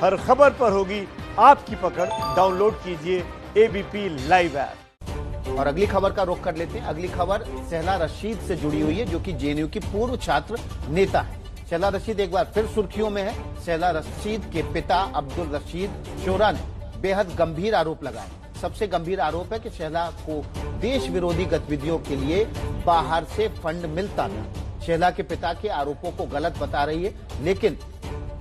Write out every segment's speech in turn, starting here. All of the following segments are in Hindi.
हर खबर पर होगी आपकी पकड़। डाउनलोड कीजिए एबीपी लाइव ऐप। और अगली खबर का रुख कर लेते हैं। अगली खबर शहला रशीद से जुड़ी हुई है, जो कि जेएनयू की पूर्व छात्र नेता है। शहला रशीद एक बार फिर सुर्खियों में है। शहला रशीद के पिता अब्दुल रशीद शोरा ने बेहद गंभीर आरोप लगाए। सबसे गंभीर आरोप है कि शहला को देश विरोधी गतिविधियों के लिए बाहर से फंड मिलता था। शहला के पिता के आरोपों को गलत बता रही है, लेकिन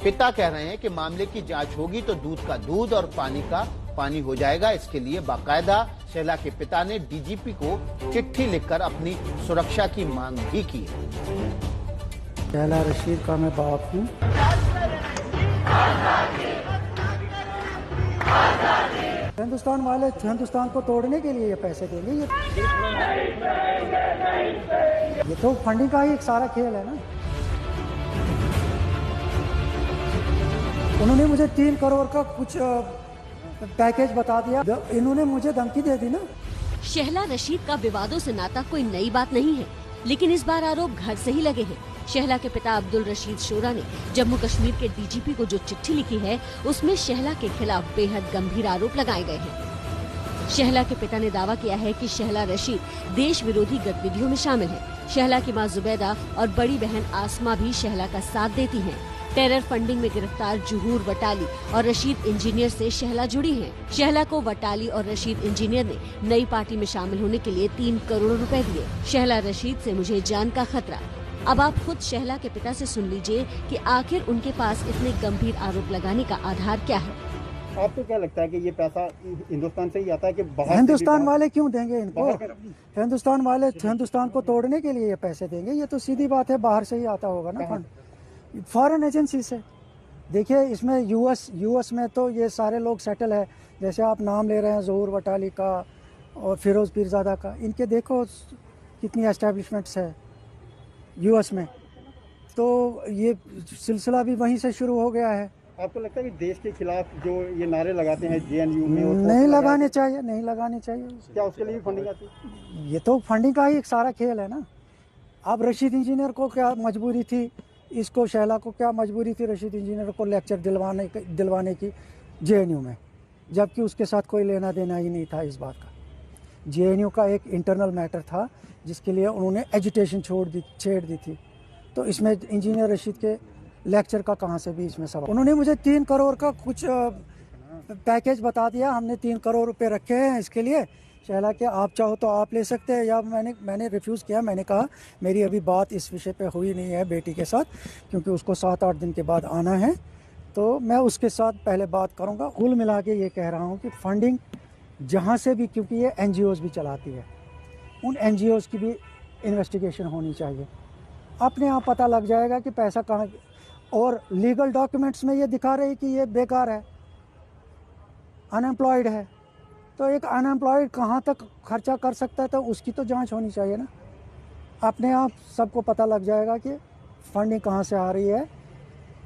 पिता कह रहे हैं कि मामले की जांच होगी तो दूध का दूध और पानी का पानी हो जाएगा। इसके लिए बाकायदा शहला के पिता ने डीजीपी को चिट्ठी लिखकर अपनी सुरक्षा की मांग भी की है। शहला रशीद का मैं बाप हूँ। हिंदुस्तान वाले हिंदुस्तान को तोड़ने के लिए ये पैसे देंगे। ये तो फंडिंग का ही एक सारा खेल है ना। उन्होंने मुझे 3 करोड़ का कुछ पैकेज बता दिया। इन्होंने मुझे धमकी दे दी ना। शहला रशीद का विवादों से नाता कोई नई बात नहीं है, लेकिन इस बार आरोप घर से ही लगे हैं। शहला के पिता अब्दुल रशीद शोरा ने जम्मू कश्मीर के डीजीपी को जो चिट्ठी लिखी है, उसमें शहला के खिलाफ बेहद गंभीर आरोप लगाए गए हैं। शहला के पिता ने दावा किया है कि शहला रशीद देश विरोधी गतिविधियों में शामिल है। शहला की मां जुबैदा और बड़ी बहन आसमा भी शहला का साथ देती हैं। टेरर फंडिंग में गिरफ्तार जुहूर वटाली और रशीद इंजीनियर से शहला जुड़ी है। शहला को वटाली और रशीद इंजीनियर ने नई पार्टी में शामिल होने के लिए 3 करोड़ रुपए दिए। शहला रशीद से मुझे जान का खतरा। अब आप खुद शहला के पिता से सुन लीजिए कि आखिर उनके पास इतने गंभीर आरोप लगाने का आधार क्या है। आपको क्या लगता है कि ये पैसा हिंदुस्तान से ही आता है कि बाहर? हिंदुस्तान वाले क्यों देंगे इनको? हिंदुस्तान वाले हिंदुस्तान को तोड़ने के लिए ये पैसे देंगे। ये तो सीधी बात है, बाहर से ही आता होगा ना फंड, फॉरेन एजेंसी से। देखिए, इसमें यूएस में तो ये सारे लोग सेटल है। जैसे आप नाम ले रहे हैं ज़हूर वटाली का और फिरोज पीरजादा का, इनके देखो कितनी एस्टेब्लिशमेंट्स है यूएस में। तो ये सिलसिला भी वहीं से शुरू हो गया है। आपको लगता है कि देश के खिलाफ जो ये नारे लगाते हैं जेएनयू में, नहीं लगाने चाहिए, नहीं लगाने चाहिए। क्या उसके लिए भी फंडिंग आती है? ये तो फंडिंग का ही एक सारा खेल है ना। अब रशीद इंजीनियर को क्या मजबूरी थी, इसको शहला को क्या मजबूरी थी रशीद इंजीनियर को लेक्चर दिलवाने की जेएनयू में, जबकि उसके साथ कोई लेना देना ही नहीं था इस बात का। जेएनयू का एक इंटरनल मैटर था जिसके लिए उन्होंने एजिटेशन छेड़ दी थी। तो इसमें इंजीनियर रशीद के लेक्चर का कहाँ से भी इसमें सवाल। उन्होंने मुझे 3 करोड़ का कुछ पैकेज बता दिया। हमने 3 करोड़ रुपए रखे हैं इसके लिए। शहला के आप चाहो तो आप ले सकते हैं, या मैंने रिफ्यूज़ किया। मैंने कहा मेरी अभी बात इस विषय पे हुई नहीं है बेटी के साथ, क्योंकि उसको 7-8 दिन के बाद आना है, तो मैं उसके साथ पहले बात करूँगा। कुल मिला के ये कह रहा हूँ कि फंडिंग जहाँ से भी, क्योंकि ये NGOs भी चलाती है, उन NGOs की भी इन्वेस्टिगेशन होनी चाहिए। अपने आप पता लग जाएगा कि पैसा कहाँ। और लीगल डॉक्यूमेंट्स में ये दिखा रहे कि ये बेकार है, अनएम्प्लॉयड है। तो एक अनएम्प्लॉयड कहाँ तक खर्चा कर सकता है, तो उसकी तो जांच होनी चाहिए ना। अपने आप सबको पता लग जाएगा कि फंडिंग कहाँ से आ रही है,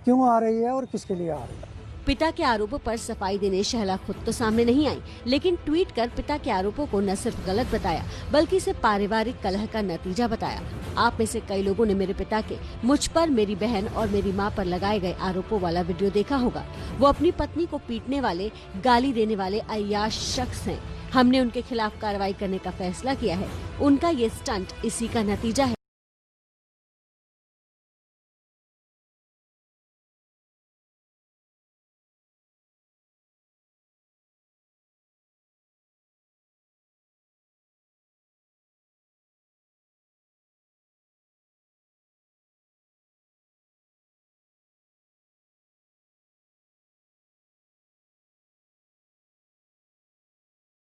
क्यों आ रही है और किसके लिए आ रही है। पिता के आरोपों पर सफाई देने शहला खुद तो सामने नहीं आई, लेकिन ट्वीट कर पिता के आरोपों को न सिर्फ गलत बताया, बल्कि इसे पारिवारिक कलह का नतीजा बताया। आप में से कई लोगों ने मेरे पिता के मुझ पर, मेरी बहन और मेरी मां पर लगाए गए आरोपों वाला वीडियो देखा होगा। वो अपनी पत्नी को पीटने वाले, गाली देने वाले अय्याश शख्स हैं। हमने उनके खिलाफ कार्रवाई करने का फैसला किया है। उनका ये स्टंट इसी का नतीजा है।